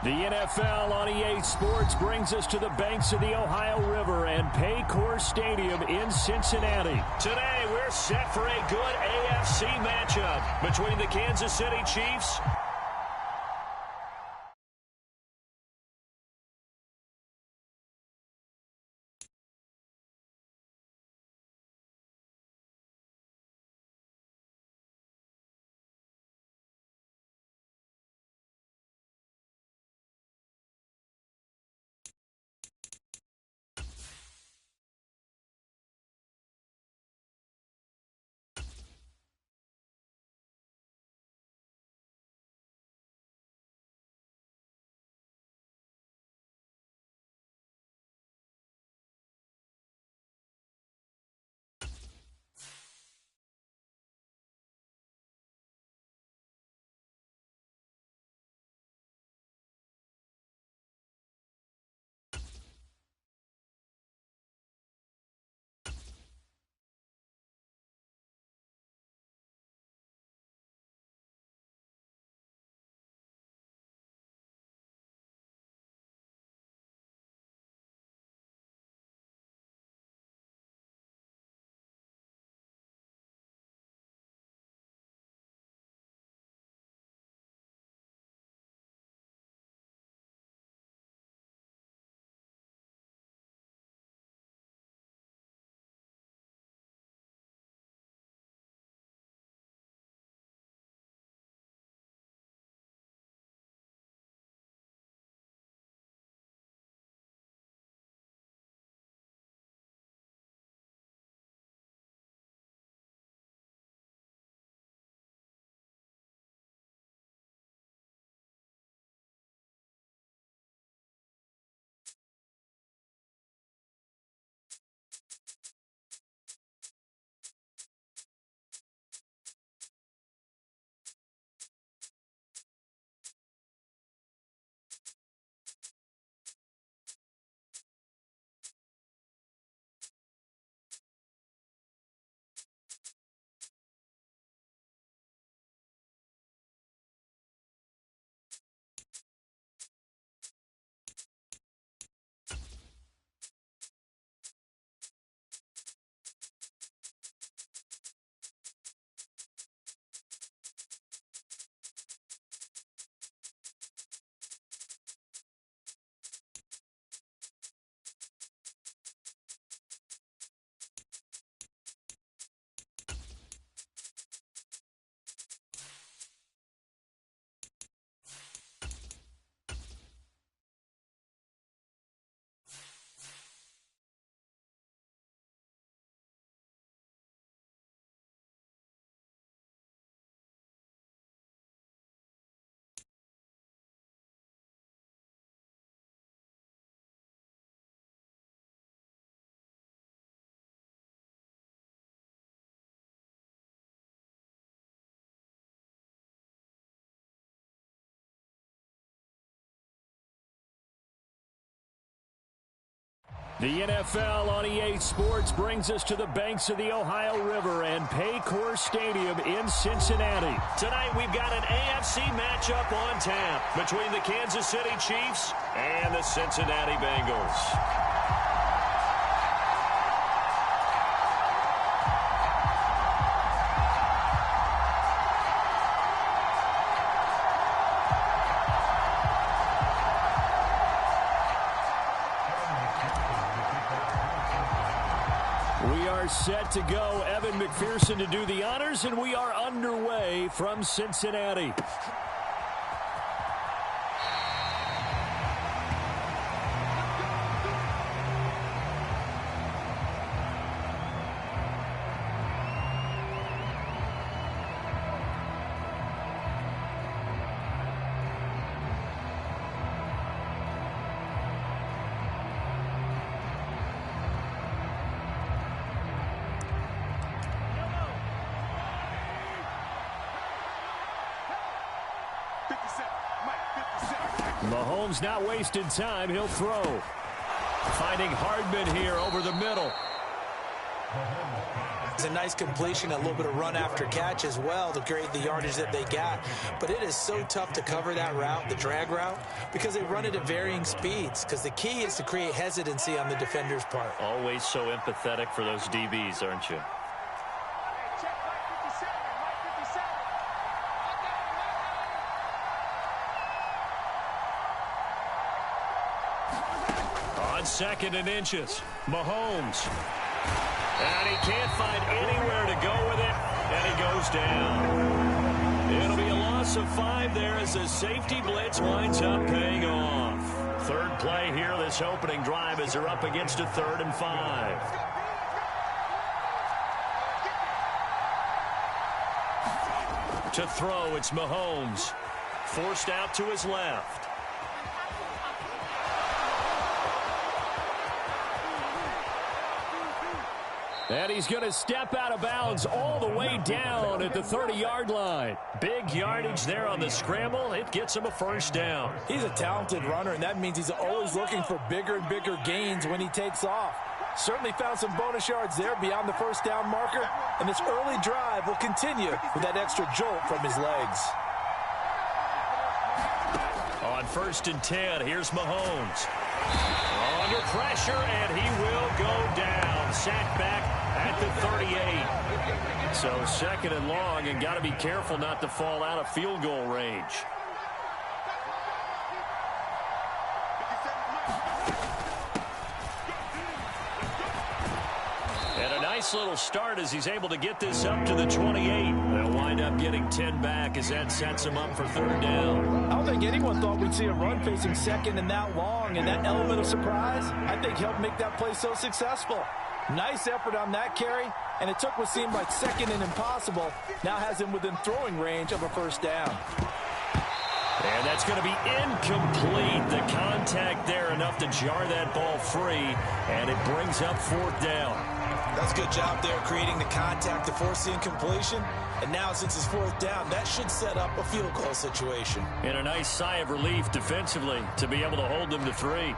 The NFL on EA Sports brings us to the banks of the Ohio River and Paycor Stadium in Cincinnati. Today, we're set for a good AFC matchup between the Kansas City Chiefs The NFL on EA Sports brings us to the banks of the Ohio River and Paycor Stadium in Cincinnati. Tonight, we've got an AFC matchup on tap between the Kansas City Chiefs and the Cincinnati Bengals. Set to go, Evan McPherson to do the honors, and we are underway from Cincinnati. Mahomes not wasting time. He'll throw. Finding Hardman here over the middle. It's a nice completion, a little bit of run after catch as well to create the yardage that they got. But it is so tough to cover that route, the drag route, because they run it at varying speeds. Because the key is to create hesitancy on the defender's part. Always so empathetic for those DBs, aren't you? On 2nd and inches, Mahomes. And he can't find anywhere to go with it, and he goes down. It'll be a loss of 5 there as the safety blitz winds up paying off. 3rd play here this opening drive as they're up against a 3rd and 5. To throw, it's Mahomes. Forced out to his left. And he's going to step out of bounds all the way down at the 30-yard line. Big yardage there on the scramble. It gets him a 1st down. He's a talented runner, and that means he's always looking for bigger and bigger gains when he takes off. Certainly found some bonus yards there beyond the 1st down marker, and this early drive will continue with that extra jolt from his legs. On 1st and 10, here's Mahomes. Under pressure, and he will go down. Sacked back at the 38. So 2nd and long, and got to be careful not to fall out of field goal range. And a nice little start as he's able to get this up to the 28. They'll wind up getting 10 back as that sets him up for 3rd down. I don't think anyone thought we'd see a run facing 2nd and that long, and that element of surprise, I think, helped make that play so successful. Nice effort on that carry, and it took what seemed like 2nd and impossible, now has him within throwing range of a 1st down. And that's going to be incomplete. The contact there enough to jar that ball free, and it brings up 4th down. That's a good job there, creating the contact to force the incompletion. And now, since it's 4th down, that should set up a field goal situation. And a nice sigh of relief defensively to be able to hold them to 3.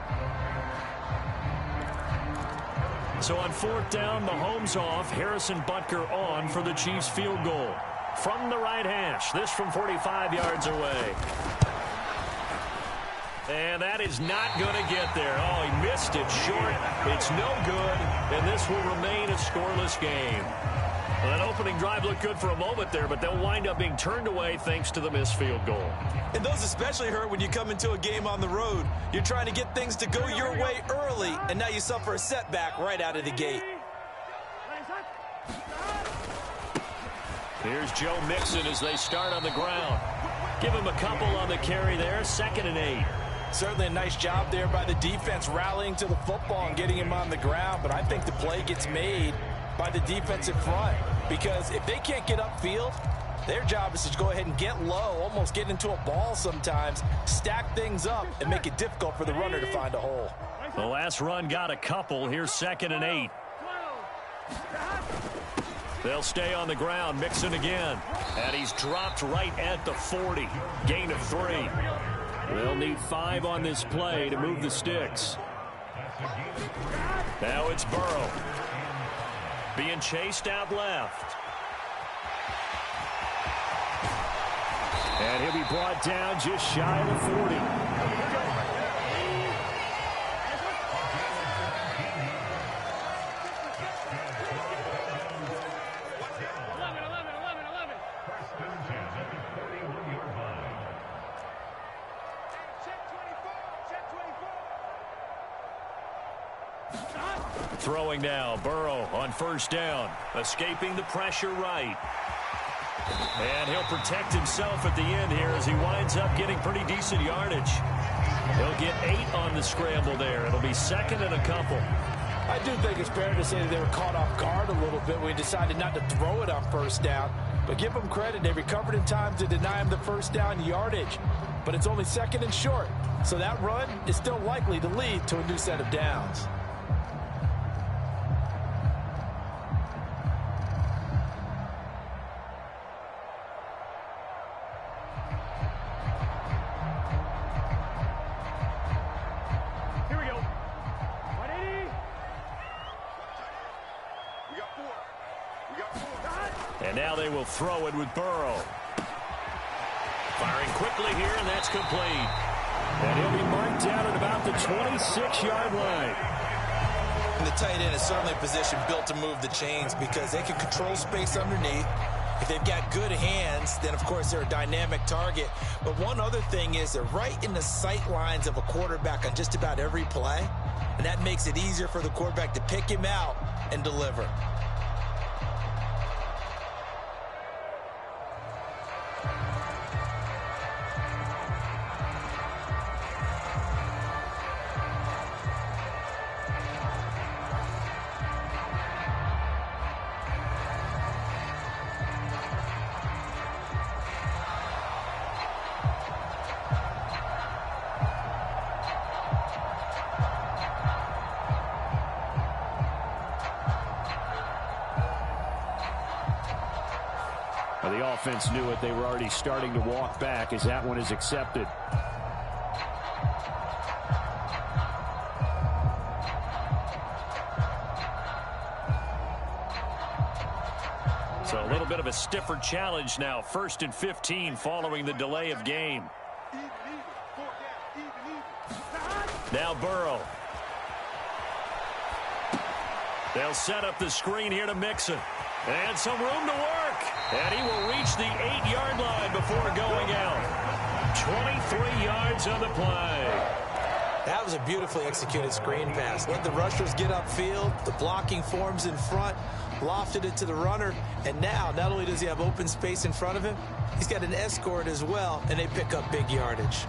So on 4th down, Mahomes off, Harrison Butker on for the Chiefs field goal. From the right hash, this from 45 yards away. And that is not going to get there. Oh, he missed it short. It's no good, and this will remain a scoreless game. Well, that opening drive looked good for a moment there, but they'll wind up being turned away thanks to the missed field goal. And those especially hurt when you come into a game on the road. You're trying to get things to go your way early, and now you suffer a setback right out of the gate. Here's Joe Mixon as they start on the ground. Give him a couple on the carry there, 2nd and 8. Certainly a nice job there by the defense rallying to the football and getting him on the ground, but I think the play gets made by the defensive front, because if they can't get upfield, their job is to go ahead and get low, almost get into a ball sometimes, stack things up, and make it difficult for the runner to find a hole. The last run got a couple. Here's 2nd and 8. They'll stay on the ground. Mixon again. And he's dropped right at the 40. Gain of 3. They'll need 5 on this play to move the sticks. Now it's Burrow. Being chased out left. And he'll be brought down just shy of the 40. Throwing now, Burrow on 1st down, escaping the pressure right. And he'll protect himself at the end here as he winds up getting pretty decent yardage. He'll get 8 on the scramble there. It'll be 2nd and a couple. I do think it's fair to say that they were caught off guard a little bit when he decided not to throw it on 1st down. But give them credit, they recovered in time to deny him the 1st down yardage. But it's only 2nd and short, so that run is still likely to lead to a new set of downs. And now they will throw it with Burrow. Firing quickly here, and that's complete. And he'll be marked down at about the 26-yard line. And the tight end is certainly a position built to move the chains because they can control space underneath. If they've got good hands, then, of course, they're a dynamic target. But one other thing is they're right in the sight lines of a quarterback on just about every play. And that makes it easier for the quarterback to pick him out and deliver. The offense knew it. They were already starting to walk back as that one is accepted. So a little bit of a stiffer challenge now. 1st and 15 following the delay of game. Now Burrow. They'll set up the screen here to Mixon. And some room to work. And he will reach the 8-yard line before going out. 23 yards on the play. That was a beautifully executed screen pass. Let the rushers get upfield. The blocking forms in front. Lofted it to the runner. And now, not only does he have open space in front of him, he's got an escort as well. And they pick up big yardage.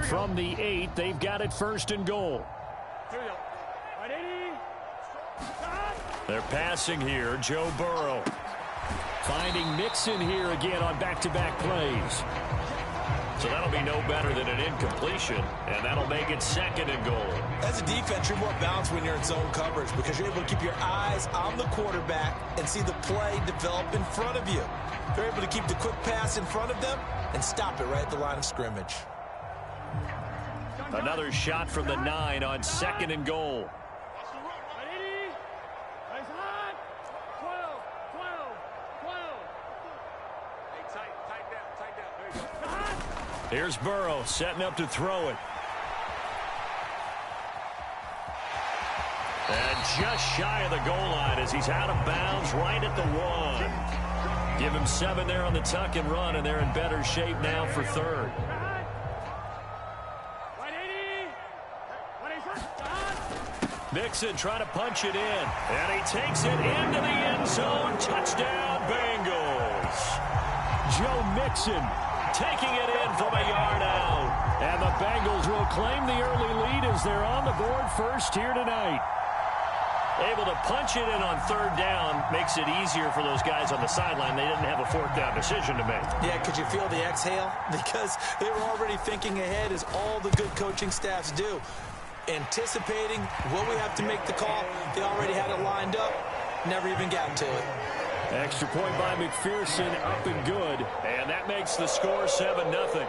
From the 8, they've got it 1st and goal. They're passing here. Joe Burrow. Finding Mixon here again on back-to-back plays. So that'll be no better than an incompletion, and that'll make it 2nd and goal. As a defense, you're more balanced when you're in zone coverage because you're able to keep your eyes on the quarterback and see the play develop in front of you. You're able to keep the quick pass in front of them and stop it right at the line of scrimmage. Another shot from the 9 on 2nd and goal. Here's Burrow setting up to throw it. And just shy of the goal line as he's out of bounds right at the 1. Give him 7 there on the tuck and run, and they're in better shape now for 3rd. Mixon trying to punch it in, and he takes it into the end zone. Touchdown, Bengals. Joe Mixon taking it in from a yard out. And the Bengals will claim the early lead as they're on the board first here tonight. Able to punch it in on 3rd down makes it easier for those guys on the sideline. They didn't have a 4th down decision to make. Yeah, could you feel the exhale? Because they were already thinking ahead, as all the good coaching staffs do. Anticipating what we have to make the call. They already had it lined up. Never even got to it. Extra point by McPherson, up and good. And that makes the score 7-0.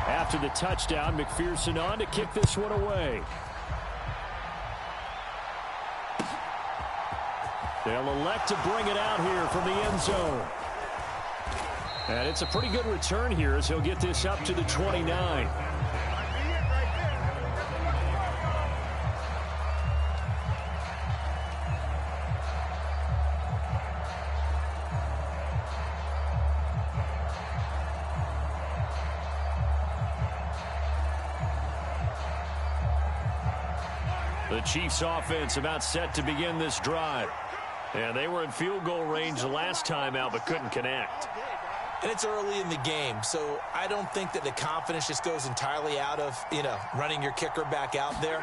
After the touchdown, McPherson on to kick this one away. They'll elect to bring it out here from the end zone. And it's a pretty good return here as he'll get this up to the 29. The Chiefs offense about set to begin this drive. And they were in field goal range the last time out but couldn't connect. And it's early in the game, so I don't think that the confidence just goes entirely out of, running your kicker back out there.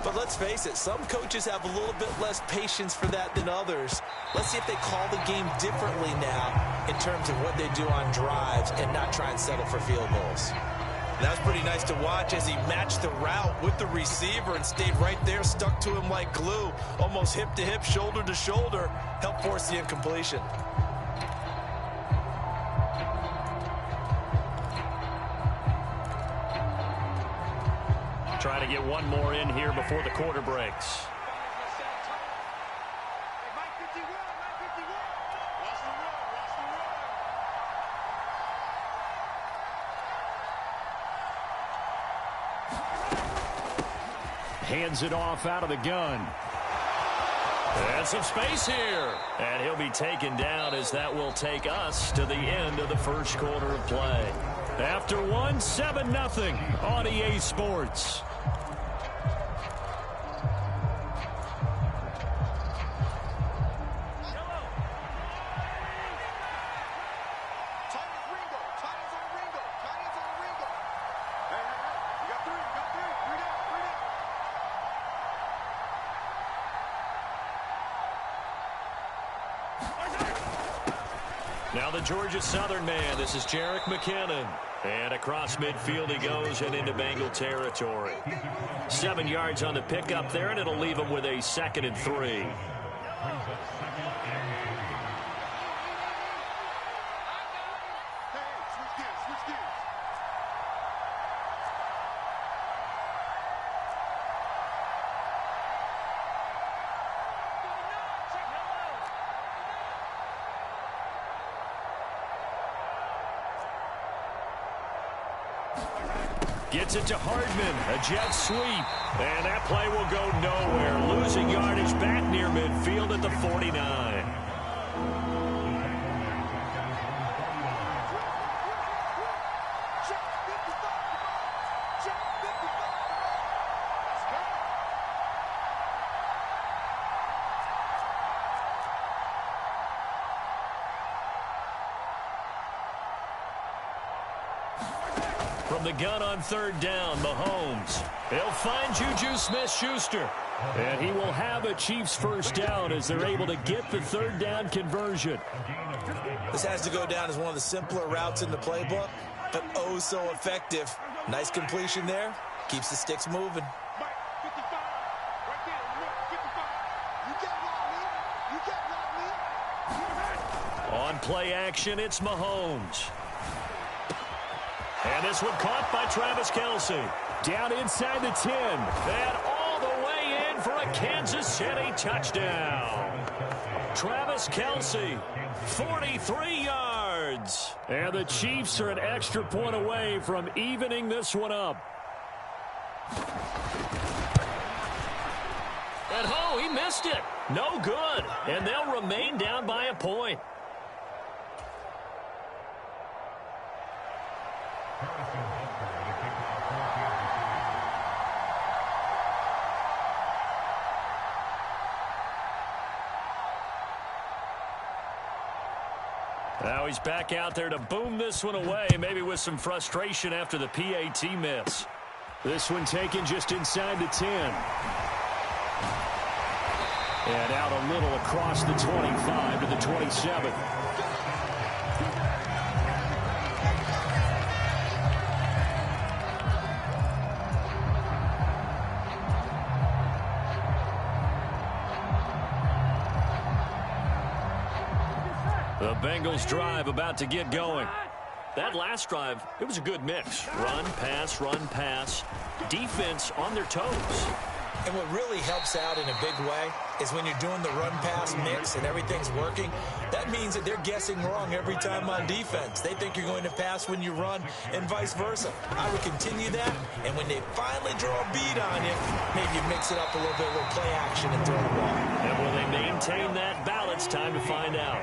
But let's face it, some coaches have a little bit less patience for that than others. Let's see if they call the game differently now in terms of what they do on drives and not try and settle for field goals. That was pretty nice to watch as he matched the route with the receiver and stayed right there, stuck to him like glue, almost hip to hip, shoulder to shoulder, helped force the incompletion. Trying try to get one more in here before the quarter breaks. Hands it off out of the gun. And some space here. And he'll be taken down as that will take us to the end of the first quarter of play. After one, 7-0 on EA Sports. Now the Georgia Southern man, this is Jerick McKinnon. And across midfield he goes and into Bengal territory. 7 yards on the pickup there, and it'll leave him with a 2nd and 3. Gets it to Hardman, a jet sweep, and that play will go nowhere. Losing yardage back near midfield at the 49. From the gun on 3rd down, Mahomes. He'll find Juju Smith-Schuster. And he will have a Chiefs first down as they're able to get the 3rd down conversion. This has to go down as one of the simpler routes in the playbook, but oh so effective. Nice completion there. Keeps the sticks moving. On play action, it's Mahomes. And this one caught by Travis Kelce. Down inside the 10. And all the way in for a Kansas City touchdown. Travis Kelce, 43 yards. And the Chiefs are an extra point away from evening this one up. And oh, he missed it. No good. And they'll remain down by a point. Now he's back out there to boom this one away, maybe with some frustration after the PAT miss. This one taken just inside the 10. And out a little across the 25 to the 27. The Bengals drive about to get going. That last drive, it was a good mix. Run, pass, defense on their toes. And what really helps out in a big way is when you're doing the run-pass mix and everything's working, that means that they're guessing wrong every time on defense. They think you're going to pass when you run and vice versa. I would continue that, and when they finally draw a bead on you, maybe you mix it up a little bit, a little play action and throw the ball. And will they maintain that balance? Time to find out.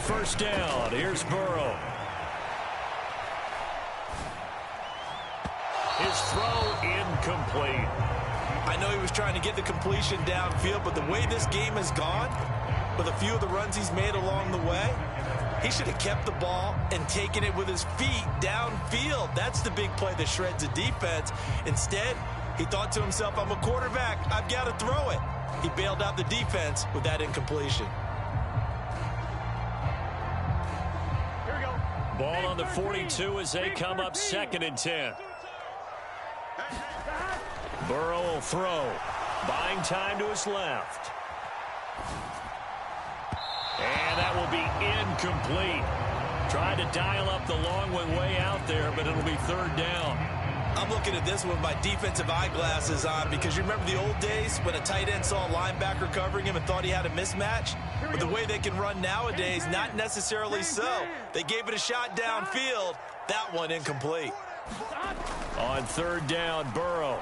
First down, here's Burrow. His throw incomplete. I know he was trying to get the completion downfield, but the way this game has gone, with a few of the runs he's made along the way, he should have kept the ball and taken it with his feet downfield. That's the big play that shreds a defense. Instead, he thought to himself, I'm a quarterback, I've got to throw it. He bailed out the defense with that incompletion. Ball on the 42 as they come up 2nd and 10. Burrow will throw. Buying time to his left. And that will be incomplete. Trying to dial up the long one way out there, but it'll be third down. I'm looking at this one with my defensive eyeglasses on because you remember the old days when a tight end saw a linebacker covering him and thought he had a mismatch? But the way they can run nowadays, not necessarily so. They gave it a shot downfield. That one incomplete. On third down, Burrow.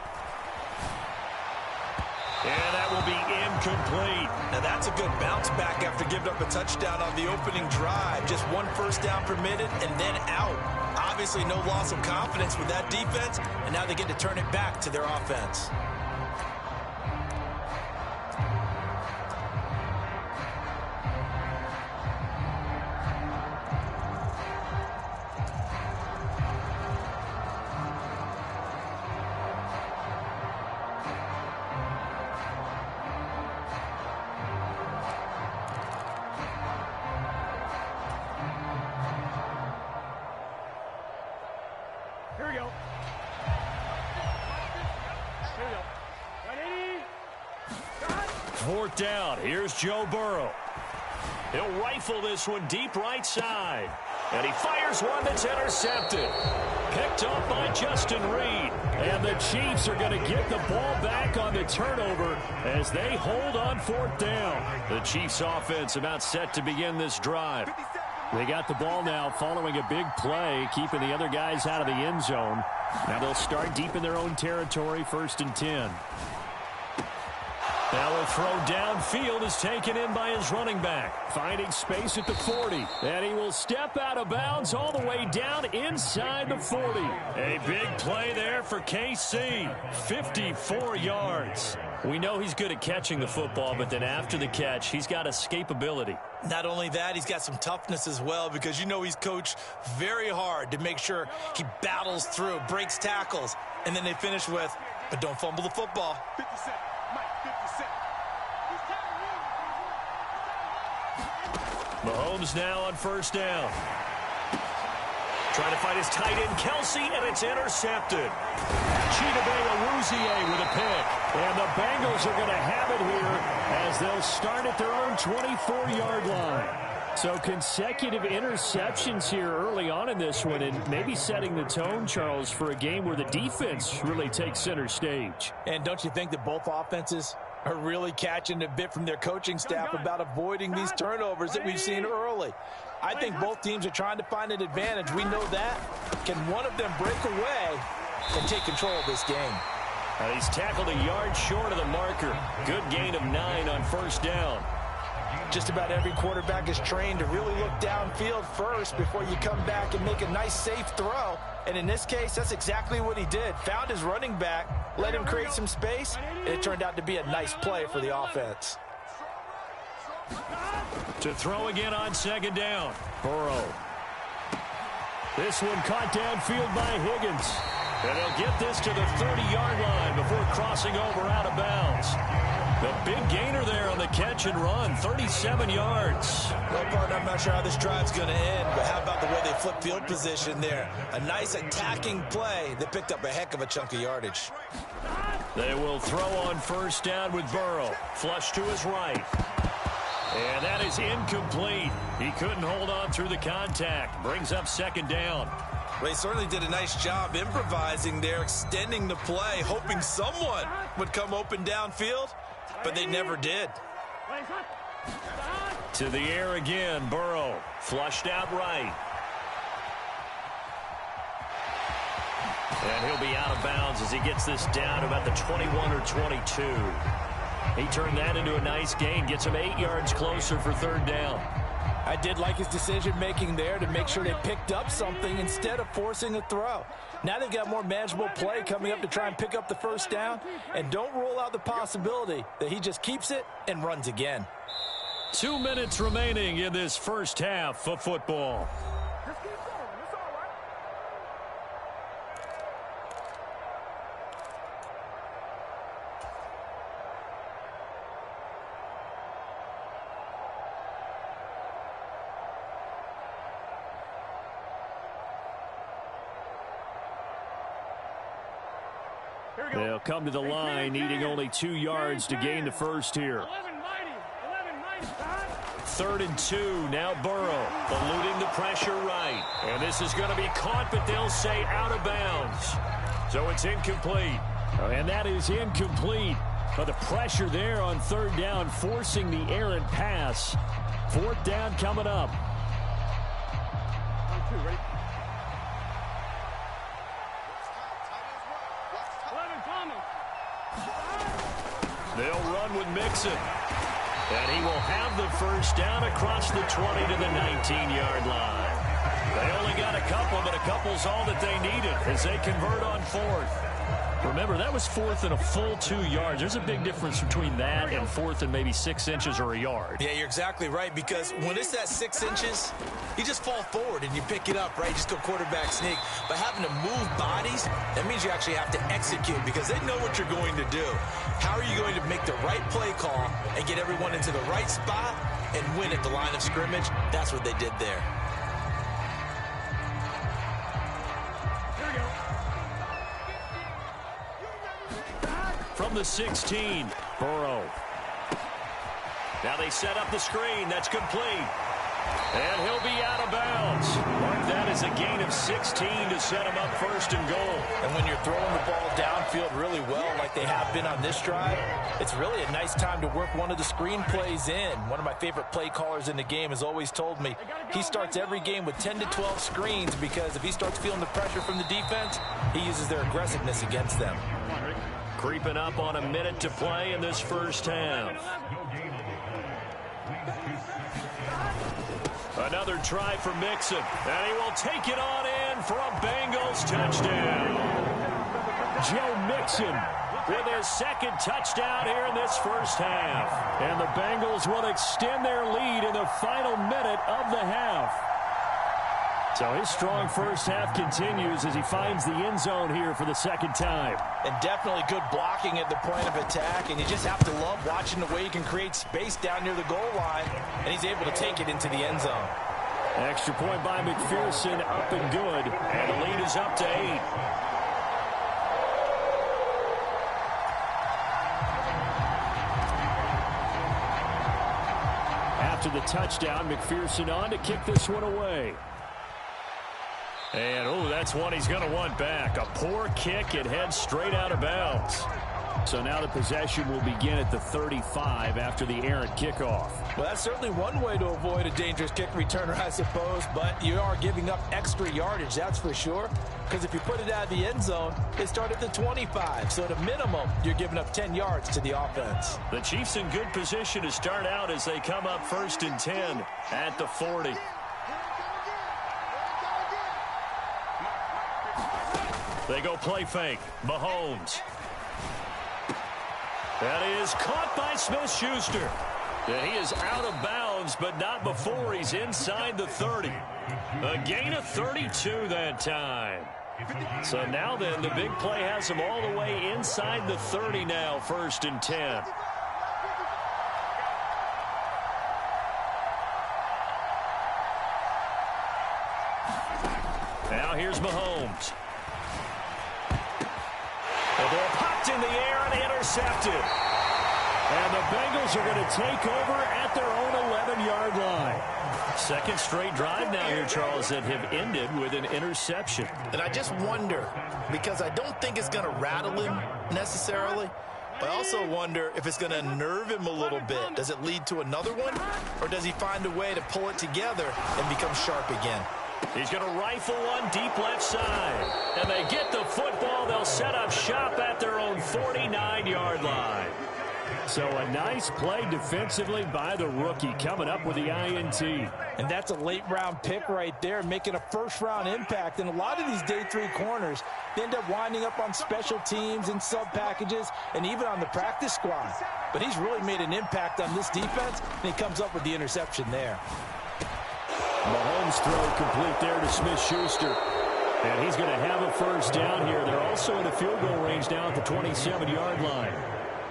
And that will be incomplete. Now that's a good bounce back after giving up a touchdown on the opening drive. Just one first down permitted and then out. Obviously no loss of confidence with that defense, and now they get to turn it back to their offense. Fourth down. Here's Joe Burrow. He'll rifle this one deep right side. And he fires one that's intercepted. Picked up by Justin Reed. And the Chiefs are going to get the ball back on the turnover as they hold on fourth down. The Chiefs offense about set to begin this drive. They got the ball now following a big play, keeping the other guys out of the end zone. Now they'll start deep in their own territory, 1st and 10. Now a throw downfield is taken in by his running back. Finding space at the 40. And he will step out of bounds all the way down inside the 40. A big play there for KC. 54 yards. We know he's good at catching the football, but then after the catch, he's got escapability. Not only that, he's got some toughness as well because you know he's coached very hard to make sure he battles through, breaks tackles, and then they finish with, but don't fumble the football. 57. Mike, 57. Mahomes now on first down. Trying to find his tight end, Kelsey, and it's intercepted. Chidobe Awuzie with a pick. And the Bengals are going to have it here as they'll start at their own 24-yard line. So consecutive interceptions here early on in this one, and maybe setting the tone, Charles, for a game where the defense really takes center stage. And don't you think that both offenses are really catching a bit from their coaching staff about avoiding these turnovers that we've seen early? I think both teams are trying to find an advantage. We know that. Can one of them break away and take control of this game? He's tackled a yard short of the marker. Good gain of 9 on first down. Just about every quarterback is trained to really look downfield first before you come back and make a nice, safe throw. And in this case, that's exactly what he did. Found his running back, let him create some space, and it turned out to be a nice play for the offense. To throw again on second down. Burrow. This one caught downfield by Higgins. And he'll get this to the 30-yard line before crossing over out of bounds. The big gainer there on the catch and run, 37 yards. Well, partner, I'm not sure how this drive's going to end, but how about the way they flip field position there? A nice attacking play that picked up a heck of a chunk of yardage. They will throw on first down with Burrow. Flush to his right. And that is incomplete. He couldn't hold on through the contact. Brings up second down. They certainly did a nice job improvising there, extending the play, hoping someone would come open downfield, but they never did. To the air again, Burrow. Flushed out right. And he'll be out of bounds as he gets this down to about the 21 or 22. He turned that into a nice gain, gets him 8 yards closer for third down. I did like his decision-making there to make sure they picked up something instead of forcing a throw. Now they've got more manageable play coming up to try and pick up the first down, and don't rule out the possibility that he just keeps it and runs again. 2 minutes remaining in this first half of football. They'll come to the line, needing only 2 yards to gain the first here. 3rd and 2. Now Burrow eluding the pressure right. And this is going to be caught, but they'll say out of bounds. So it's incomplete. And that is incomplete. But the pressure there on 3rd down, forcing the errant pass. 4th down coming up. They'll run with Mixon. And he will have the 1st down across the 20 to the 19-yard line. They only got a couple, but a couple's all that they needed as they convert on 4th. Remember, that was 4th and a full 2 yards. There's a big difference between that and 4th and maybe 6 inches or a yard. Yeah, you're exactly right, because when it's at 6 inches, you just fall forward and you pick it up, right? You just go quarterback sneak. But having to move bodies, that means you actually have to execute because they know what you're going to do. How are you going to make the right play call and get everyone into the right spot and win at the line of scrimmage? That's what they did there. From the 16, Burrow. Now they set up the screen. That's complete. And he'll be out of bounds. Mark that as a gain of 16 to set him up 1st and goal. And when you're throwing the ball downfield really well like they have been on this drive, it's really a nice time to work one of the screen plays in. One of my favorite play callers in the game has always told me he starts every game with 10 to 12 screens because if he starts feeling the pressure from the defense, he uses their aggressiveness against them. Creeping up on a minute to play in this 1st half. Another try for Mixon, and he will take it on in for a Bengals touchdown. Joe Mixon with his 2nd touchdown here in this 1st half. And the Bengals will extend their lead in the final minute of the half. So his strong 1st half continues as he finds the end zone here for the 2nd time. And definitely good blocking at the point of attack, and you just have to love watching the way he can create space down near the goal line, and he's able to take it into the end zone. Extra point by McPherson, up and good, and the lead is up to 8. After the touchdown, McPherson on to kick this one away. And, oh, that's one he's going to want back. A poor kick. It heads straight out of bounds. So now the possession will begin at the 35 after the errant kickoff. Well, that's certainly one way to avoid a dangerous kick returner, I suppose. But you are giving up extra yardage, that's for sure. Because if you put it out of the end zone, they start at the 25. So at a minimum, you're giving up 10 yards to the offense. The Chiefs in good position to start out as they come up 1st and 10 at the 40. They go play fake. Mahomes. That is caught by Smith-Schuster. He is out of bounds, but not before he's inside the 30. A gain of 32 that time. So now then, the big play has him all the way inside the 30 now, 1st and 10. Now here's Mahomes. The ball popped in the air and intercepted. And the Bengals are going to take over at their own 11-yard line. 2nd straight drive now here, Charles, that have ended with an interception. And I just wonder, because I don't think it's going to rattle him necessarily, but I also wonder if it's going to nerve him a little bit. Does it lead to another one, or does he find a way to pull it together and become sharp again? He's going to rifle one deep left side. And they get the football. They'll set up shop at their own 49-yard line. So a nice play defensively by the rookie coming up with the INT. And that's a late-round pick right there, making a first-round impact. And a lot of these day 3 corners, they end up winding up on special teams and sub-packages and even on the practice squad. But he's really made an impact on this defense, and he comes up with the interception there. Mahomes throw complete there to Smith-Schuster. And he's going to have a 1st down here. They're also in a field goal range now at the 27-yard line.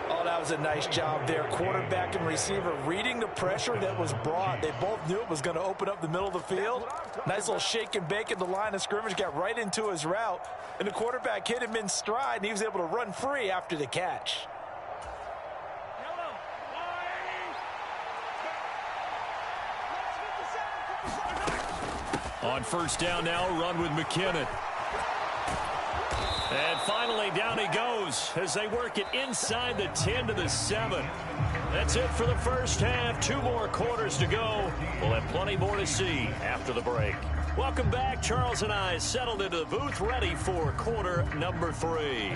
Oh, that was a nice job there. Quarterback and receiver reading the pressure that was brought. They both knew it was going to open up the middle of the field. Nice little shake and bake at the line of scrimmage. Got right into his route. And the quarterback hit him in stride, and he was able to run free after the catch. On first down now, run with McKinnon. And finally, down he goes as they work it inside the 10 to the 7. That's it for the first half. 2 more quarters to go. We'll have plenty more to see after the break. Welcome back. Charles and I settled into the booth, ready for quarter number 3.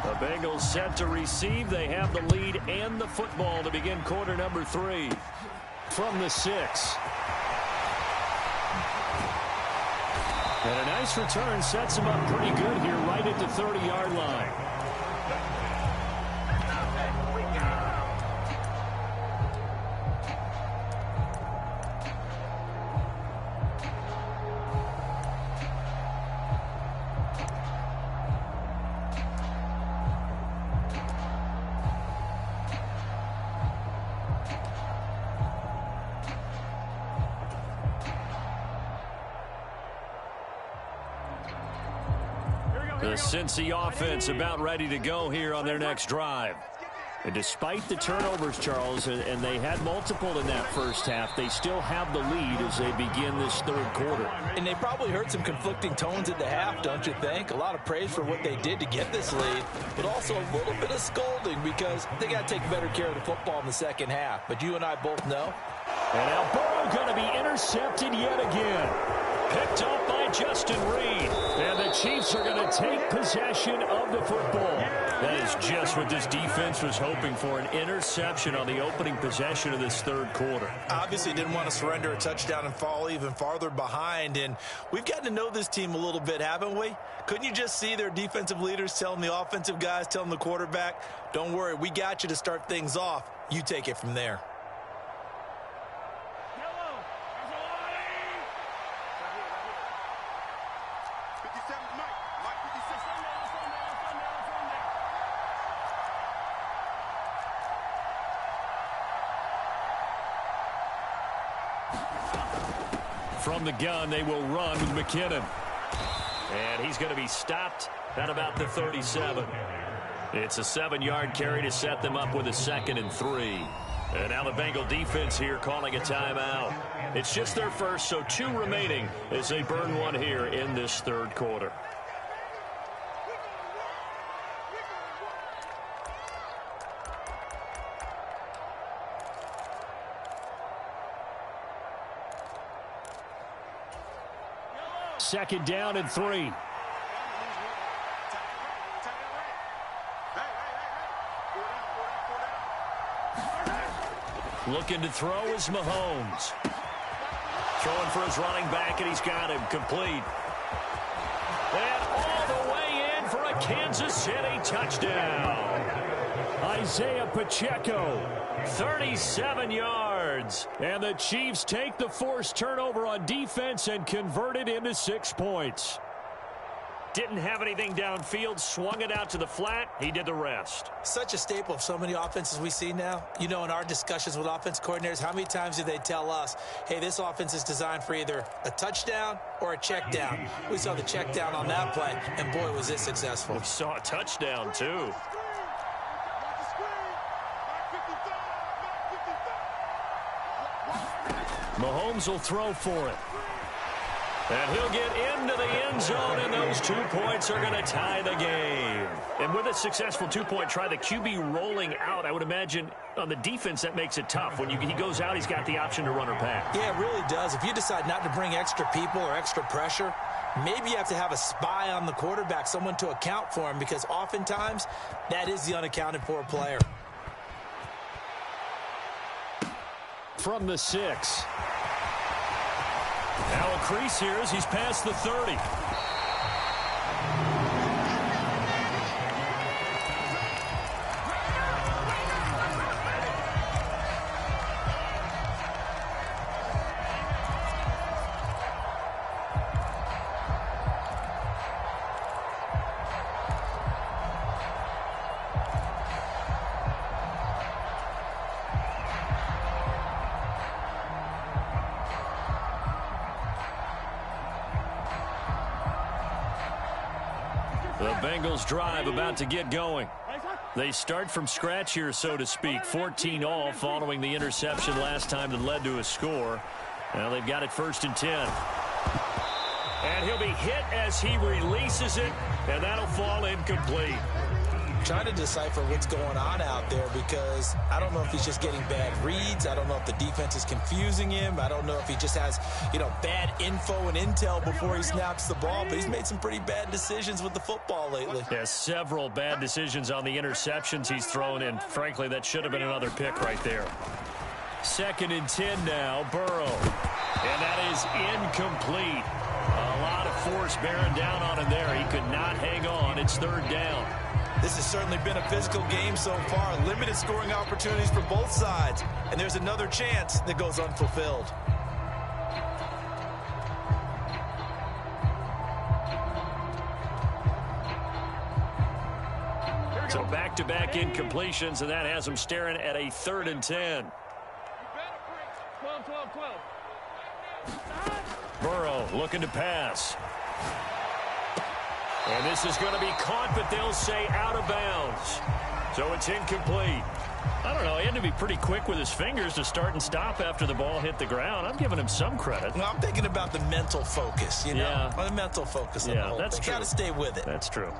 The Bengals set to receive. They have the lead and the football to begin quarter number 3. From the 6. And a nice return sets him up pretty good here right at the 30-yard line. The Cincy offense about ready to go here on their next drive. And despite the turnovers, Charles, and they had multiple in that first half, they still have the lead as they begin this third quarter. And they probably heard some conflicting tones at the half, don't you think? A lot of praise for what they did to get this lead, but also a little bit of scolding because they got to take better care of the football in the second half. But you and I both know. And now Burrow going to be intercepted yet again. Picked up by Justin Reed. And the Chiefs are going to take possession of the football. That is just what this defense was hoping for, an interception on the opening possession of this third quarter. Obviously didn't want to surrender a touchdown and fall even farther behind. And we've gotten to know this team a little bit, haven't we? Couldn't you just see their defensive leaders telling the offensive guys, telling the quarterback, don't worry, we got you to start things off. You take it from there. From the gun, they will run with McKinnon. And he's going to be stopped at about the 37. It's a 7-yard carry to set them up with a 2nd and 3. And now the Bengal defense here calling a timeout. It's just their first, so 2 remaining as they burn one here in this third quarter. Second down and 3. Looking to throw is Mahomes. Throwing for his running back, and he's got him complete. And all the way in for a Kansas City touchdown. Isaiah Pacheco, 37 yards. And the Chiefs take the forced turnover on defense and convert it into 6 points. Didn't have anything downfield, swung it out to the flat. He did the rest. Such a staple of so many offenses we see now. You know, in our discussions with offense coordinators, how many times do they tell us, hey, this offense is designed for either a touchdown or a check down. We saw the check down on that play, and boy, was this successful. We saw a touchdown, too. Mahomes will throw for it. And he'll get into the end zone, and those 2 points are going to tie the game. And with a successful 2-point try, the QB rolling out, I would imagine on the defense that makes it tough. When he goes out, he's got the option to run or pass. Yeah, it really does. If you decide not to bring extra people or extra pressure, maybe you have to have a spy on the quarterback, someone to account for him, because oftentimes that is the unaccounted for player. From the 6. Now a crease here as he's past the 30. The Bengals drive about to get going. They start from scratch here, so to speak. 14 all following the interception last time that led to a score. Now they've got it 1st and 10. And he'll be hit as he releases it, and that'll fall incomplete. Trying to decipher what's going on out there, because I don't know if he's just getting bad reads. I don't know if the defense is confusing him. I don't know if he just has, bad info and intel before he snaps the ball. But he's made some pretty bad decisions with the football lately. Yeah, several bad decisions on the interceptions he's thrown, and frankly, that should have been another pick right there. 2nd and 10 now, Burrow. And that is incomplete. A lot of force bearing down on him there. He could not hang on. It's 3rd down. This has certainly been a physical game so far. Limited scoring opportunities for both sides. And there's another chance that goes unfulfilled. So back-to-back incompletions, and that has him staring at a 3rd and 10. 12. Burrow looking to pass. And this is going to be caught, but they'll say out of bounds. So it's incomplete. I don't know. He had to be pretty quick with his fingers to start and stop after the ball hit the ground. I'm giving him some credit. Well, I'm thinking about the mental focus, Yeah. The mental focus. Yeah, that's true. Got to stay with it. That's true.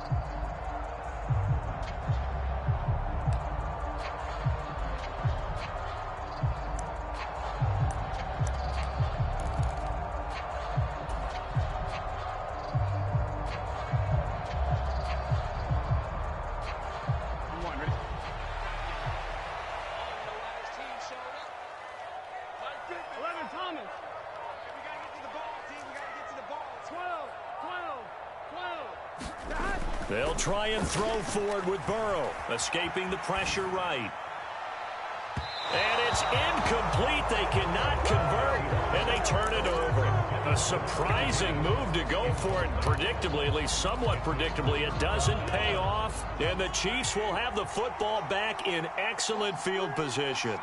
They'll try and throw forward with Burrow, escaping the pressure right. And it's incomplete. They cannot convert, and they turn it over. A surprising move to go for it. Predictably, at least somewhat predictably, it doesn't pay off. And the Chiefs will have the football back in excellent field position.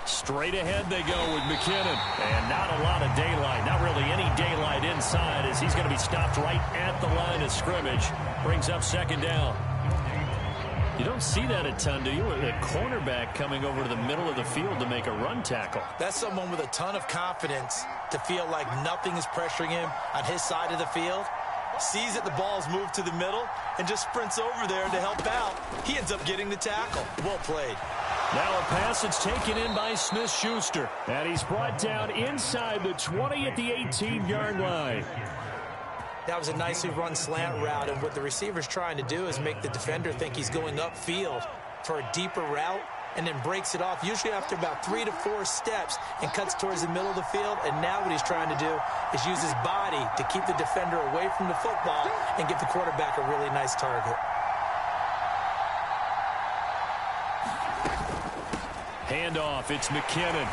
Straight ahead they go with McKinnon. And not a lot of daylight. Not really any daylight inside, as he's going to be stopped right at the line of scrimmage. Brings up 2nd down. You don't see that a ton, do you? A cornerback coming over to the middle of the field to make a run tackle. That's someone with a ton of confidence to feel like nothing is pressuring him on his side of the field. Sees that the ball's moved to the middle and just sprints over there to help out. He ends up getting the tackle. Well played. Now a pass that's taken in by Smith-Schuster. And he's brought down inside the 20 at the 18-yard line. That was a nicely run slant route, and what the receiver's trying to do is make the defender think he's going upfield for a deeper route, and then breaks it off, usually after about 3 to 4 steps, and cuts towards the middle of the field. And now what he's trying to do is use his body to keep the defender away from the football and give the quarterback a really nice target. Handoff, it's McKinnon.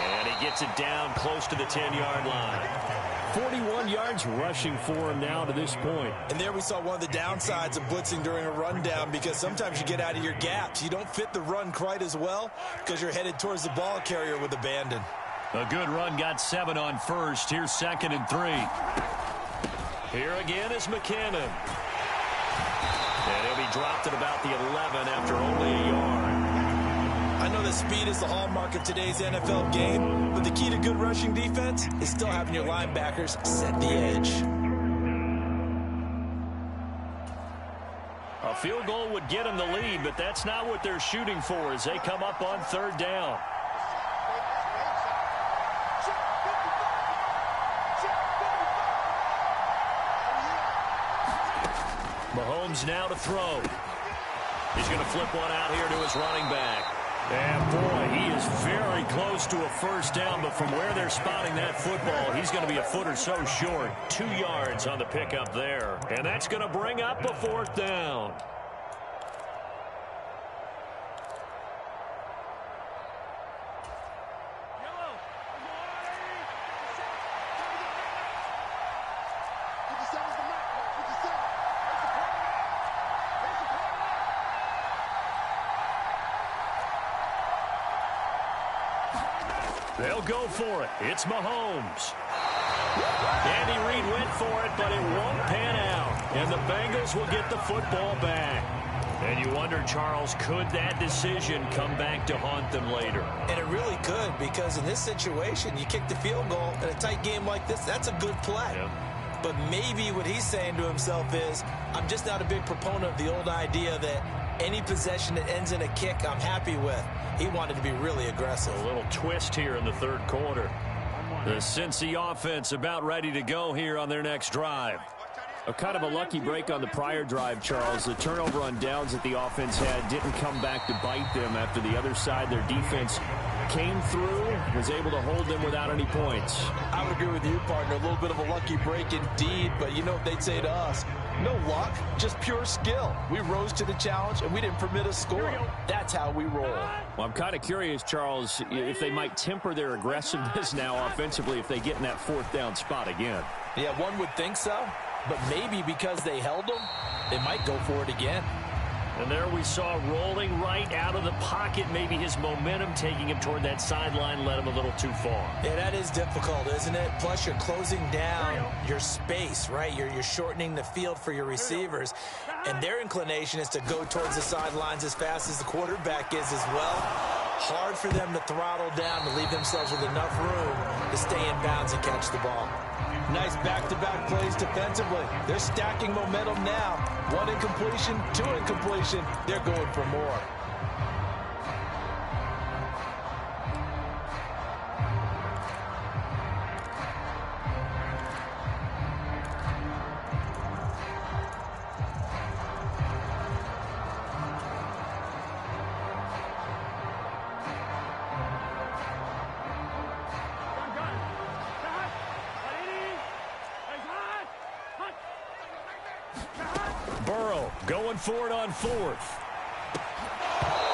And he gets it down close to the 10-yard line. 41 yards rushing for him now to this point. And there we saw one of the downsides of blitzing during a rundown, because sometimes you get out of your gaps. You don't fit the run quite as well because you're headed towards the ball carrier with abandon. A good run, got 7 on first. Here's 2nd and 3. Here again is McKinnon. And he'll be dropped at about the 11 after only a yard. I know that speed is the hallmark of today's NFL game, but the key to good rushing defense is still having your linebackers set the edge. A field goal would get them the lead, but that's not what they're shooting for as they come up on 3rd down. Mahomes now to throw. He's going to flip one out here to his running back. And, boy, he is very close to a first down, but from where they're spotting that football, he's going to be a foot or so short. 2 yards on the pickup there. And that's going to bring up a 4th down. They'll go for it. It's Mahomes. Andy Reid went for it, but it won't pan out. And the Bengals will get the football back. And you wonder, Charles, could that decision come back to haunt them later? And it really could, because in this situation, you kick the field goal in a tight game like this, that's a good play. Yeah. But maybe what he's saying to himself is, I'm just not a big proponent of the old idea that any possession that ends in a kick I'm happy with. He wanted to be really aggressive. A little twist here in the third quarter. The Cincy offense about ready to go here on their next drive. A kind of a lucky break on the prior drive, Charles. The turnover on downs that the offense had didn't come back to bite them after the other side. Their defense came through, was able to hold them without any points. I would agree with you, partner. A little bit of a lucky break indeed, but you know what they'd say to us? No luck, just pure skill. We rose to the challenge, and we didn't permit a score. That's how we roll. Well, I'm kind of curious, Charles, if they might temper their aggressiveness now offensively if they get in that fourth down spot again. Yeah, one would think so, but maybe because they held them, they might go for it again. And there we saw rolling right out of the pocket. Maybe his momentum taking him toward that sideline led him a little too far. Yeah, that is difficult, isn't it? Plus, you're closing down your space, right? You're shortening the field for your receivers. And their inclination is to go towards the sidelines as fast as the quarterback is as well. Hard for them to throttle down to leave themselves with enough room to stay in bounds and catch the ball. Nice back-to-back plays defensively. They're stacking momentum now. One incompletion, two incompletion. They're going for more. Burrow going for it on fourth.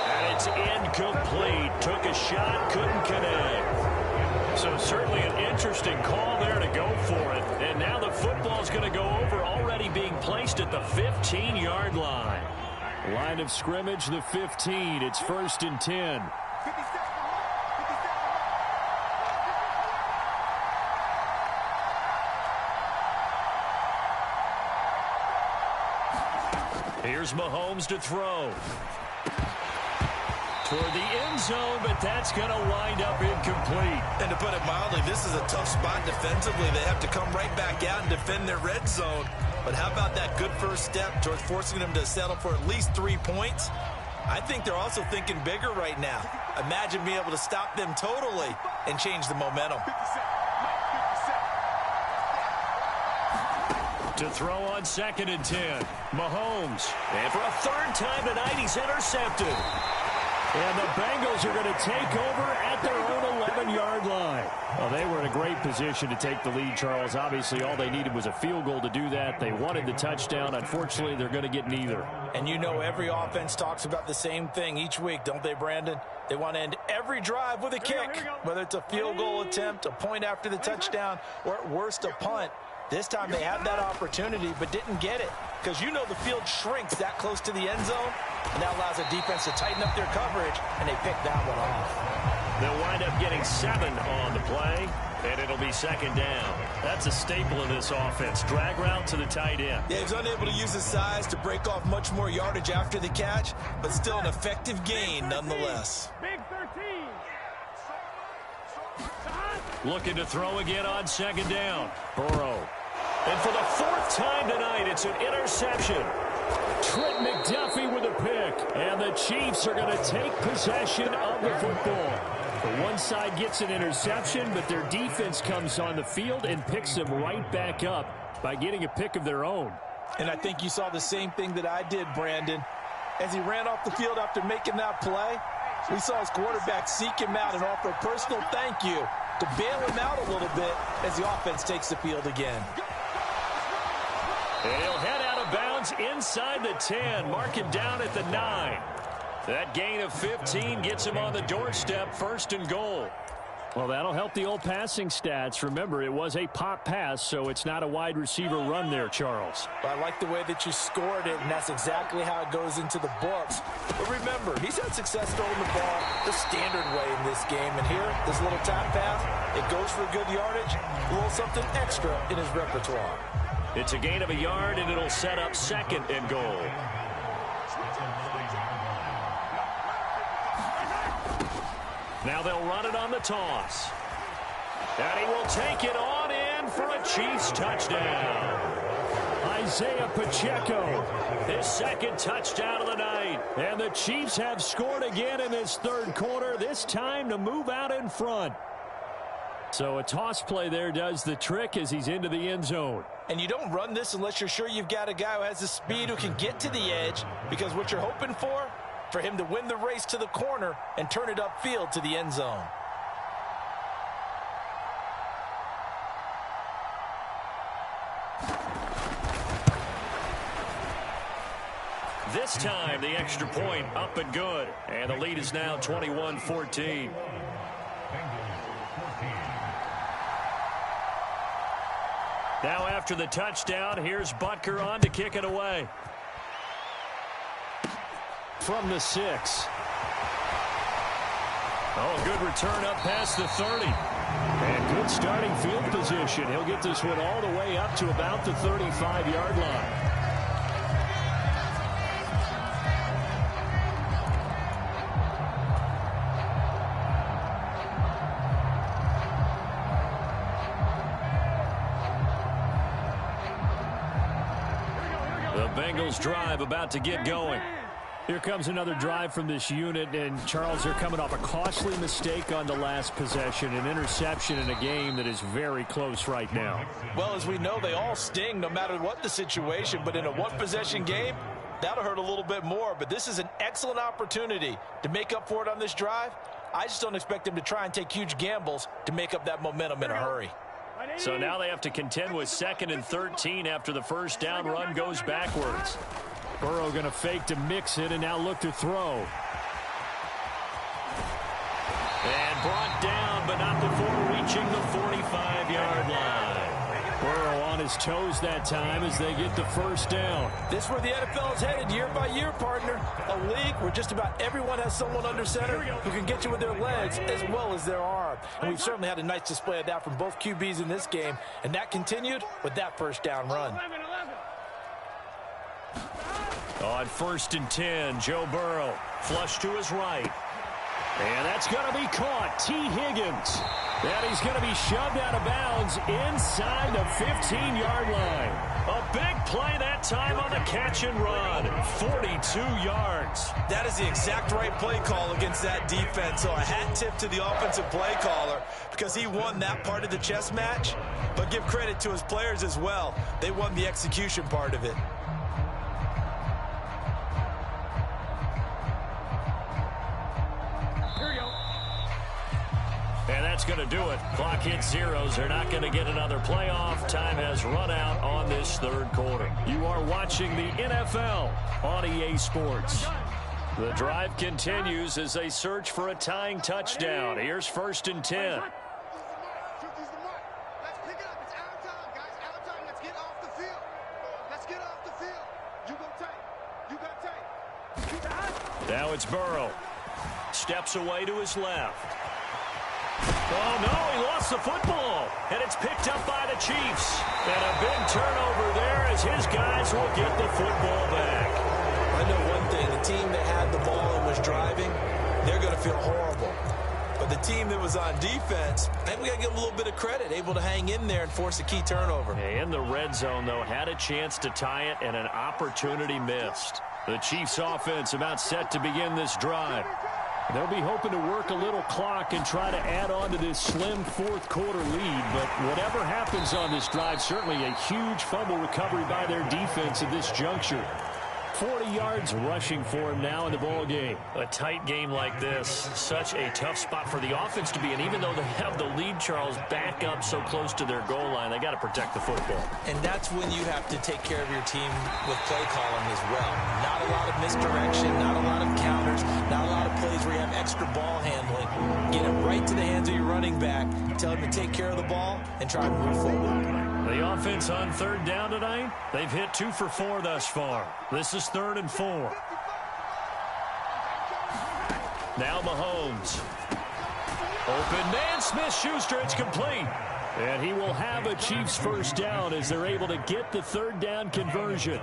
And it's incomplete. Took a shot, couldn't connect. So certainly an interesting call there to go for it. And now the football's going to go over, already being placed at the 15-yard line. Line of scrimmage, the 15. It's 1st and 10. Here's Mahomes to throw. Toward the end zone, but that's going to wind up incomplete. And to put it mildly, this is a tough spot defensively. They have to come right back out and defend their red zone. But how about that good first step towards forcing them to settle for at least 3 points? I think they're also thinking bigger right now. Imagine being able to stop them totally and change the momentum. To throw on 2nd and 10. Mahomes. And for a third time tonight, he's intercepted. And the Bengals are going to take over at their own 11-yard line. Well, they were in a great position to take the lead, Charles. Obviously, all they needed was a field goal to do that. They wanted the touchdown. Unfortunately, they're going to get neither. And you know every offense talks about the same thing each week, don't they, Brandon? They want to end every drive with a kick, whether it's a field goal attempt, a point after the touchdown, or at worst, a punt. This time they had that opportunity but didn't get it because you know the field shrinks that close to the end zone, and that allows the defense to tighten up their coverage, and they pick that one off. They'll wind up getting 7 on the play, and it'll be 2nd down. That's a staple of this offense. Drag route to the tight end. Yeah, he's unable to use his size to break off much more yardage after the catch, but still an effective gain nonetheless. Big 13. Looking to throw again on 2nd down. Burrow. And for the 4th time tonight, it's an interception. Trent McDuffie with a pick. And the Chiefs are going to take possession of the football. The one side gets an interception, but their defense comes on the field and picks them right back up by getting a pick of their own. And I think you saw the same thing that I did, Brandon. As he ran off the field after making that play, we saw his quarterback seek him out and offer a personal thank you to bail him out a little bit as the offense takes the field again. And he'll head out of bounds inside the 10. Mark him down at the 9. That gain of 15 gets him on the doorstep, 1st and goal. Well, that'll help the old passing stats. Remember, it was a pop pass, so it's not a wide receiver run there, Charles. I like the way that you scored it, and that's exactly how it goes into the books. But remember, he's had success throwing the ball the standard way in this game. And here, this little tap pass, it goes for good yardage, a little something extra in his repertoire. It's a gain of a yard, and it'll set up 2nd and goal. Now they'll run it on the toss. And he will take it on in for a Chiefs touchdown. Isaiah Pacheco, his 2nd touchdown of the night. And the Chiefs have scored again in this 3rd quarter, this time to move out in front. So a toss play there does the trick as he's into the end zone. And you don't run this unless you're sure you've got a guy who has the speed who can get to the edge, because what you're hoping for him to win the race to the corner and turn it upfield to the end zone. This time, the extra point up and good. And the lead is now 21-14. Now after the touchdown, here's Butker on to kick it away. From the 6. Oh, good return up past the 30. And good starting field position. He'll get this one all the way up to about the 35-yard line. The Bengals drive about to get going. Here comes another drive from this unit, and Charles, they're coming off a costly mistake on the last possession, an interception in a game that is very close right now. Well, as we know, they all sting no matter what the situation, but in a one-possession game, that'll hurt a little bit more. But this is an excellent opportunity to make up for it on this drive. I just don't expect them to try and take huge gambles to make up that momentum in a hurry. So now they have to contend with 2nd and 13 after the first down run goes backwards. Burrow going to fake to mix it and now look to throw. And brought down, but not before reaching the 45-yard line. Burrow on his toes that time as they get the first down. This is where the NFL is headed year by year, partner. A league where just about everyone has someone under center who can get you with their legs as well as their arm. And we've certainly had a nice display of that from both QBs in this game. And that continued with that first down run. On 1st and 10, Joe Burrow flush to his right. And that's going to be caught. T. Higgins. And he's going to be shoved out of bounds inside the 15-yard line. A big play that time on the catch and run. 42 yards. That is the exact right play call against that defense. So a hat tip to the offensive play caller because he won that part of the chess match. But give credit to his players as well. They won the execution part of it. And that's going to do it. Clock hits zeros. They're not going to get another playoff. Time has run out on this 3rd quarter. You are watching the NFL on EA Sports. The drive continues as they search for a tying touchdown. Here's 1st and 10. Now it's Burrow. Steps away to his left. Oh, no, he lost the football, and it's picked up by the Chiefs. And a big turnover there as his guys will get the football back. I know one thing, the team that had the ball and was driving, they're going to feel horrible. But the team that was on defense, I think we got to give them a little bit of credit, able to hang in there and force a key turnover. In the red zone, though, had a chance to tie it, and an opportunity missed. The Chiefs offense about set to begin this drive. They'll be hoping to work a little clock and try to add on to this slim 4th quarter lead. But whatever happens on this drive, certainly a huge fumble recovery by their defense at this juncture. 40 yards rushing for him now in the ball game. A tight game like this, such a tough spot for the offense to be in. Even though they have the lead, Charles, back up so close to their goal line, they got to protect the football. And that's when you have to take care of your team with play calling as well. Not a lot of misdirection, not a lot of counters, not a lot of plays where you have extra ball handling. Get it right to the hands of your running back, tell him to take care of the ball, and try to move forward. The offense on third down tonight, they've hit 2 for 4 thus far. This is 3rd and 4. Now Mahomes. Open man, Smith-Schuster, it's complete. And he will have a Chiefs first down as they're able to get the 3rd down conversion.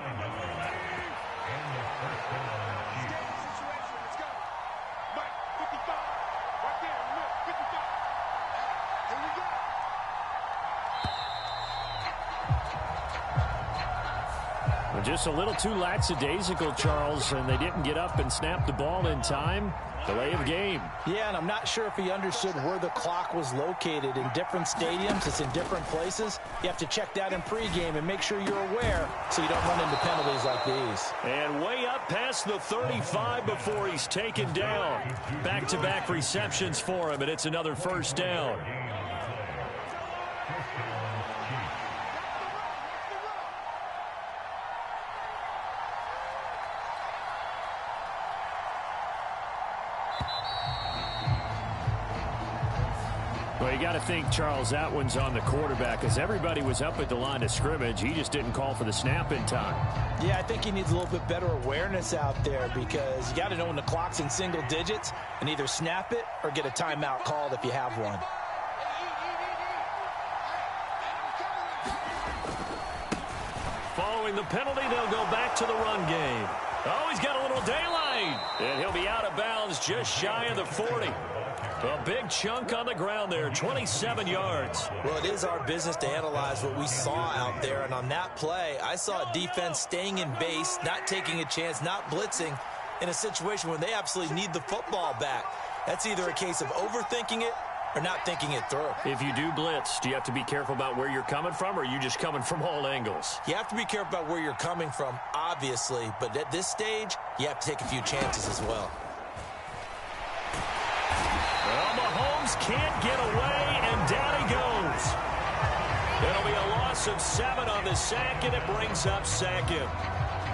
Just a little too lackadaisical, Charles, and they didn't get up and snap the ball in time. Delay of game. Yeah, and I'm not sure if he understood where the clock was located. In different stadiums, it's in different places. You have to check that in pregame and make sure you're aware so you don't run into penalties like these. And way up past the 35 before he's taken down. Back-to-back receptions for him, and it's another first down. Well, you got to think, Charles, that one's on the quarterback as everybody was up at the line of scrimmage. He just didn't call for the snap in time. Yeah, I think he needs a little bit better awareness out there because you got to know when the clock's in single digits and either snap it or get a timeout called if you have one. Following the penalty, they'll go back to the run game. Oh, he's got a little daylight. And he'll be out of bounds just shy of the 40. A big chunk on the ground there, 27 yards. Well, it is our business to analyze what we saw out there. And on that play, I saw a defense staying in base, not taking a chance, not blitzing in a situation where they absolutely need the football back. That's either a case of overthinking it or not thinking it through. If you do blitz, do you have to be careful about where you're coming from, or are you just coming from all angles? You have to be careful about where you're coming from, obviously. But at this stage, you have to take a few chances as well. Well, Mahomes can't get away, and down he goes. It'll be a loss of 7 on the sack, and it brings up 2nd.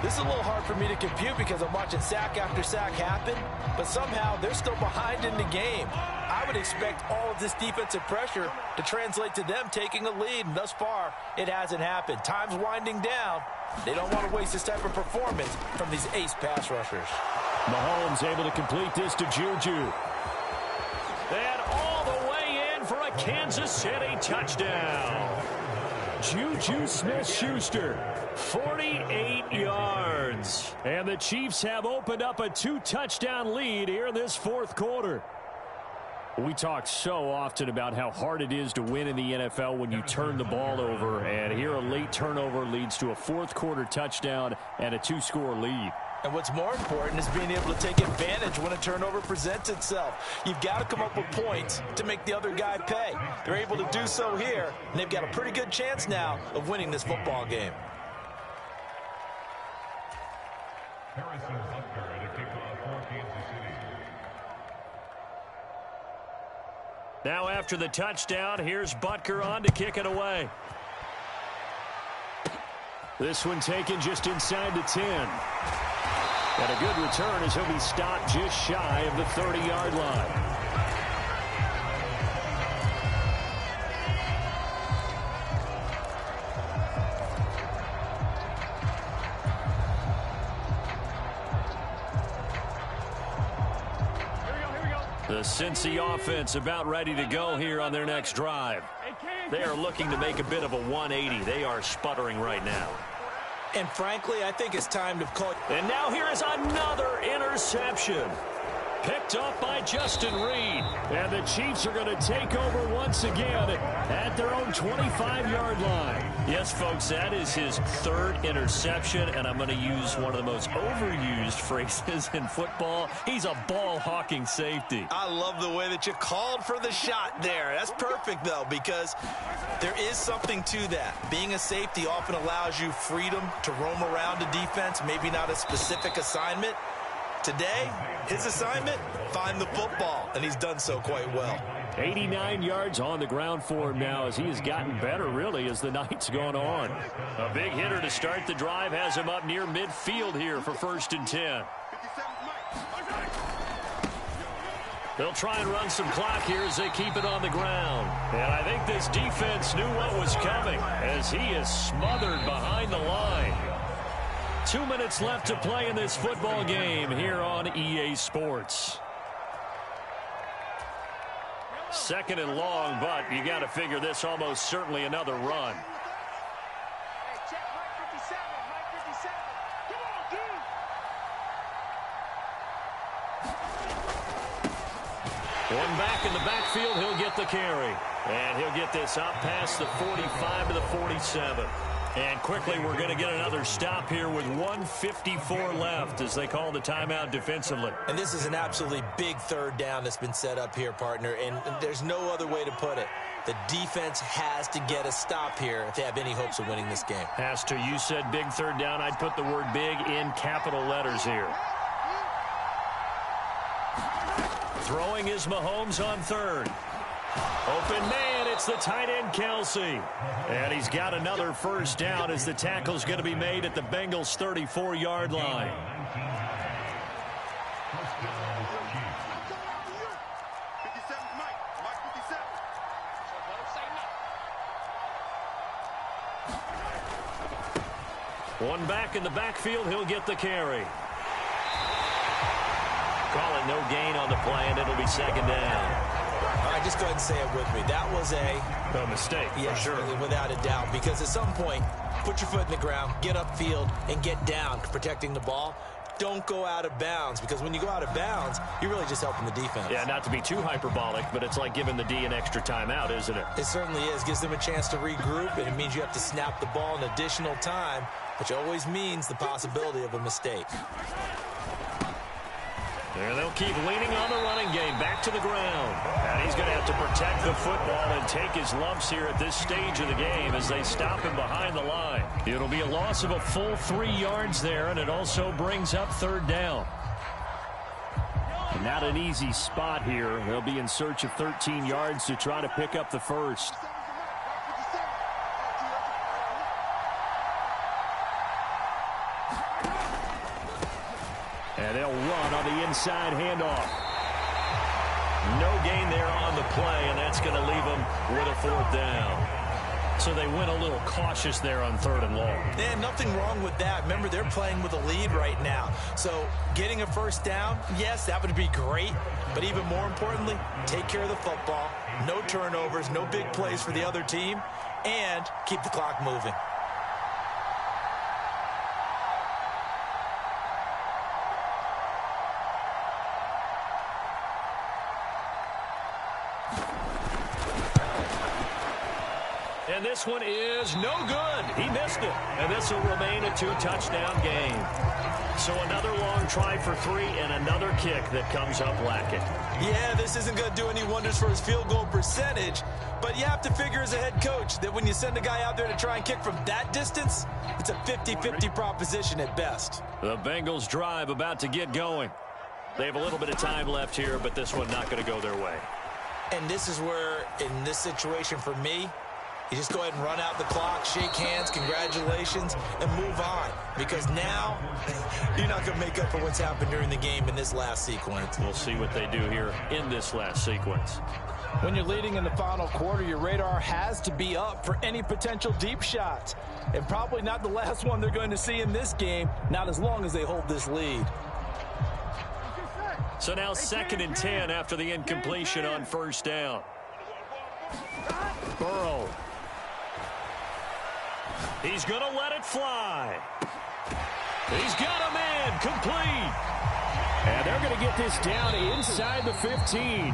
This is a little hard for me to compute because I'm watching sack after sack happen, but somehow they're still behind in the game. I would expect all of this defensive pressure to translate to them taking a lead, and thus far, it hasn't happened. Time's winding down. They don't want to waste this type of performance from these ace pass rushers. Mahomes able to complete this to Juju. And all the way in for a Kansas City touchdown. Juju Smith-Schuster, 48 yards. And the Chiefs have opened up a 2-touchdown lead here in this 4th quarter. We talk so often about how hard it is to win in the NFL when you turn the ball over. And here a late turnover leads to a 4th quarter touchdown and a 2-score lead. And what's more important is being able to take advantage when a turnover presents itself. You've got to come up with points to make the other guy pay. They're able to do so here, and they've got a pretty good chance now of winning this football game. Now after the touchdown, here's Butker on to kick it away. This one taken just inside the 10. And a good return as he'll be stopped just shy of the 30-yard line. The Cincy offense about ready to go here on their next drive. They are looking to make a bit of a 180. They are sputtering right now. And frankly, I think it's time to call. And now here is another interception. Picked off by Justin Reed. And the Chiefs are going to take over once again at their own 25-yard line. Yes, folks, that is his third interception, and I'm going to use one of the most overused phrases in football. He's a ball-hawking safety. I love the way that you called for the shot there. That's perfect, though, because there is something to that. Being a safety often allows you freedom to roam around a defense, maybe not a specific assignment. Today, his assignment, find the football, and he's done so quite well. 89 yards on the ground for him now as he has gotten better, really, as the night's gone on. A big hitter to start the drive has him up near midfield here for 1st and 10. They'll try and run some clock here as they keep it on the ground. And I think this defense knew what was coming as he is smothered behind the line. 2 minutes left to play in this football game here on EA Sports. 2nd and long, but you got to figure this almost certainly another run. One back in the backfield, he'll get the carry. And he'll get this up past the 45 to the 47. And quickly, we're going to get another stop here with 1:54 left as they call the timeout defensively. And this is an absolutely big 3rd down that's been set up here, partner, and there's no other way to put it. The defense has to get a stop here if they have any hopes of winning this game. Has to. You said big 3rd down. I'd put the word big in capital letters here. Throwing is Mahomes on 3rd. Open man, it's the tight end, Kelsey. And he's got another 1st down as the tackle's going to be made at the Bengals' 34-yard line. One back in the backfield, he'll get the carry. Call it no gain on the play, and it'll be 2nd down. All right, just go ahead and say it with me. That was a mistake, yes, for sure. Without a doubt, because at some point, put your foot in the ground, get upfield, and get down protecting the ball. Don't go out of bounds, because when you go out of bounds, you're really just helping the defense. Yeah, not to be too hyperbolic, but it's like giving the D an extra timeout, isn't it? It certainly is. Gives them a chance to regroup, and it means you have to snap the ball an additional time, which always means the possibility of a mistake. And they'll keep leaning on the running game back to the ground. And he's going to have to protect the football and take his lumps here at this stage of the game as they stop him behind the line. It'll be a loss of a full 3 yards there, and it also brings up 3rd down. Not an easy spot here. They'll be in search of 13 yards to try to pick up the 1st. And they'll run on the inside handoff. No gain there on the play, and that's going to leave them with a 4th down. So they went a little cautious there on 3rd and long. And nothing wrong with that. Remember, they're playing with a lead right now. So getting a 1st down, yes, that would be great. But even more importantly, take care of the football. No turnovers, no big plays for the other team, and keep the clock moving. And this one is no good. He missed it. And this will remain a 2-touchdown game. So another long try for 3 and another kick that comes up lacking. Yeah, this isn't going to do any wonders for his field goal percentage, but you have to figure as a head coach that when you send a guy out there to try and kick from that distance, it's a 50-50 proposition at best. The Bengals drive about to get going. They have a little bit of time left here, but this one not going to go their way. And this is where, in this situation for me, you just go ahead and run out the clock, shake hands, congratulations, and move on. Because now, you're not going to make up for what's happened during the game in this last sequence. We'll see what they do here in this last sequence. When you're leading in the final quarter, your radar has to be up for any potential deep shots. And probably not the last one they're going to see in this game, not as long as they hold this lead. So now 2nd and 10 after the incompletion on 1st down. Burrow. He's going to let it fly. He's got a man complete. And they're going to get this down inside the 15.